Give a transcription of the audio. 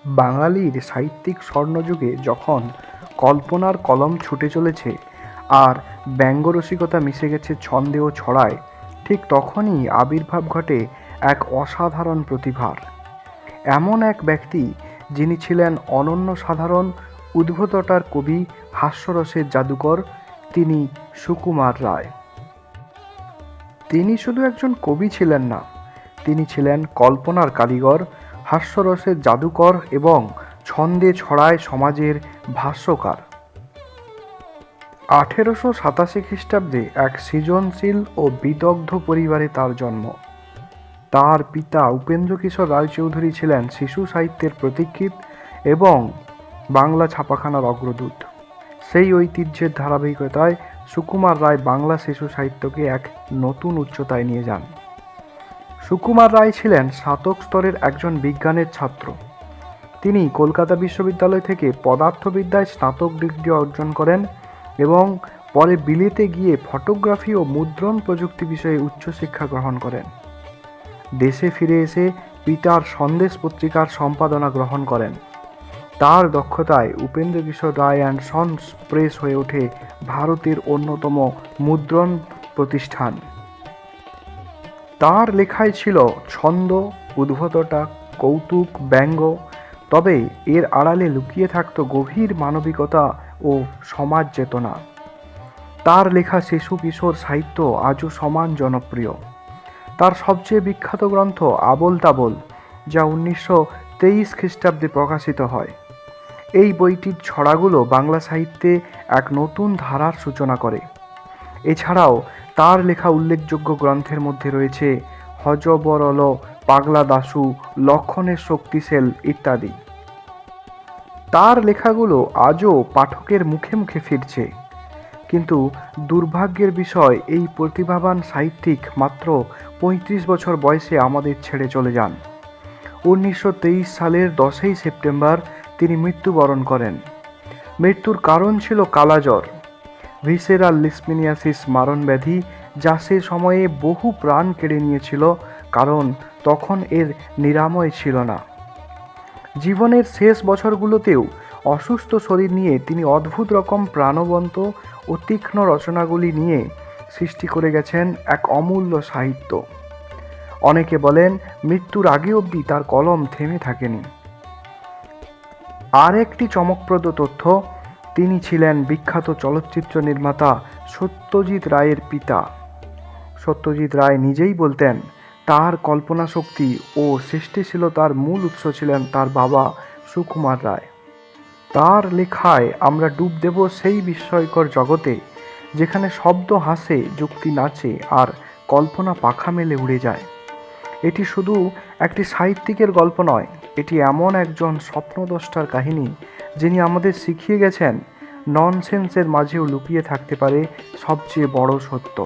বাঙালির সাহিত্যিক স্বর্ণযুগে যখন কল্পনার কলম ছুটে চলেছে আর ব্যঙ্গরসিকতা মিশে গেছে ছন্দে ও ছড়ায়, ঠিক তখনই আবির্ভাব ঘটে এক অসাধারণ প্রতিভার। এমন এক ব্যক্তি যিনি ছিলেন অনন্য সাধারণ, উদ্ভটতার কবি, হাস্যরসের জাদুকর, তিনি সুকুমার রায়। তিনি শুধু একজন কবি ছিলেন না, তিনি ছিলেন কল্পনার কারিগর, হাস্যরসের জাদুকর এবং ছন্দে ছড়ায় সমাজের ভাষ্যকার। 1887 খ্রিস্টাব্দে এক সৃজনশীল ও বিদগ্ধ পরিবারে তার জন্ম। তার পিতা উপেন্দ্রকিশোর রায়চৌধুরী ছিলেন শিশু সাহিত্যের প্রতীক্ষিত এবং বাংলা ছাপাখানার অগ্রদূত। সেই ঐতিহ্যের ধারাবাহিকতায় সুকুমার রায় বাংলা শিশু সাহিত্যকে এক নতুন উচ্চতায় নিয়ে যান। সুকুমার রায় ছিলেন স্নাতক স্তরের একজন বিজ্ঞানের ছাত্র। তিনি কলকাতা বিশ্ববিদ্যালয় থেকে পদার্থবিদ্যায় স্নাতক ডিগ্রি অর্জন করেন এবং পরে বিলেতে গিয়ে ফটোগ্রাফি ও মুদ্রণ প্রযুক্তি বিষয়ে উচ্চশিক্ষা গ্রহণ করেন। দেশে ফিরে এসে পিতার সন্দেশ পত্রিকার সম্পাদনা গ্রহণ করেন। তার দক্ষতায় উপেন্দ্রকিশোর রায় অ্যান্ড সন্স প্রেস হয়ে ওঠে ভারতের অন্যতম মুদ্রণ প্রতিষ্ঠান। তার লেখায় ছিল ছন্দ, উদ্ভটতা, কৌতুক, ব্যঙ্গ, তবে এর আড়ালে লুকিয়ে থাকত গভীর মানবিকতা ও সমাজ চেতনা। তার লেখা শিশু কিশোর সাহিত্য আজও সমান জনপ্রিয়। তার সবচেয়ে বিখ্যাত গ্রন্থ আবোল তাবোল, যা 1923 খ্রিস্টাব্দে প্রকাশিত হয়। এই বইটির ছড়াগুলো বাংলা সাহিত্যে এক নতুন ধারার সূচনা করে। এছাড়াও তার লেখা উল্লেখযোগ্য গ্রন্থের মধ্যে রয়েছে হযবরল, পাগলা দাশু, লক্ষণের শক্তিশেল ইত্যাদি। তার লেখাগুলো আজও পাঠকের মুখে মুখে ফিরছে, কিন্তু দুর্ভাগ্যের বিষয় এই প্রতিভাবান সাহিত্যিক মাত্র 35 বছর বয়সে আমাদের ছেড়ে চলে যান। 1923 সালের 10ই সেপ্টেম্বর তিনি মৃত্যুবরণ করেন। মৃত্যুর কারণ ছিল কালাজ্বর, ভিসেরাল লিশমিনিয়াসিস মারণব্যাধি, যা সে সময়ে বহু প্রাণ কেড়ে নিয়েছিল, কারণ তখন এর নিরাময় ছিল না। জীবনের শেষ বছরগুলোতেও অসুস্থ শরীর নিয়ে তিনি অদ্ভুত রকম প্রাণবন্ত ও তীক্ষ্ণ রচনাগুলি নিয়ে সৃষ্টি করে গেছেন এক অমূল্য সাহিত্য। অনেকে বলেন মৃত্যুর আগে অবধি তার কলম থেমে থাকেনি। আর একটি চমকপ্রদ তথ্য, তিনি ছিলেন বিখ্যাত চলচ্চিত্র নির্মাতা সত্যজিৎ রায়ের পিতা। সত্যজিৎ রায় নিজেই বলতেন তার কল্পনা শক্তি ও সৃষ্টিশীলতার মূল উৎস ছিলেন তার বাবা সুকুমার রায়। তার লেখায় আমরা ডুব দেব সেই বিস্ময়কর জগতে যেখানে শব্দ হাসে, যুক্তি নাচে আর কল্পনা পাখা মেলে উড়ে যায়। এটি শুধু একটি সাহিত্যিকের গল্প নয়, এটি এমন একজন স্বপ্নদ্রষ্টার কাহিনী যিনি আমাদের শিখিয়ে গেছেন ননসেন্সের মাঝেও লুকিয়ে থাকতে পারে সবচেয়ে বড় সত্য।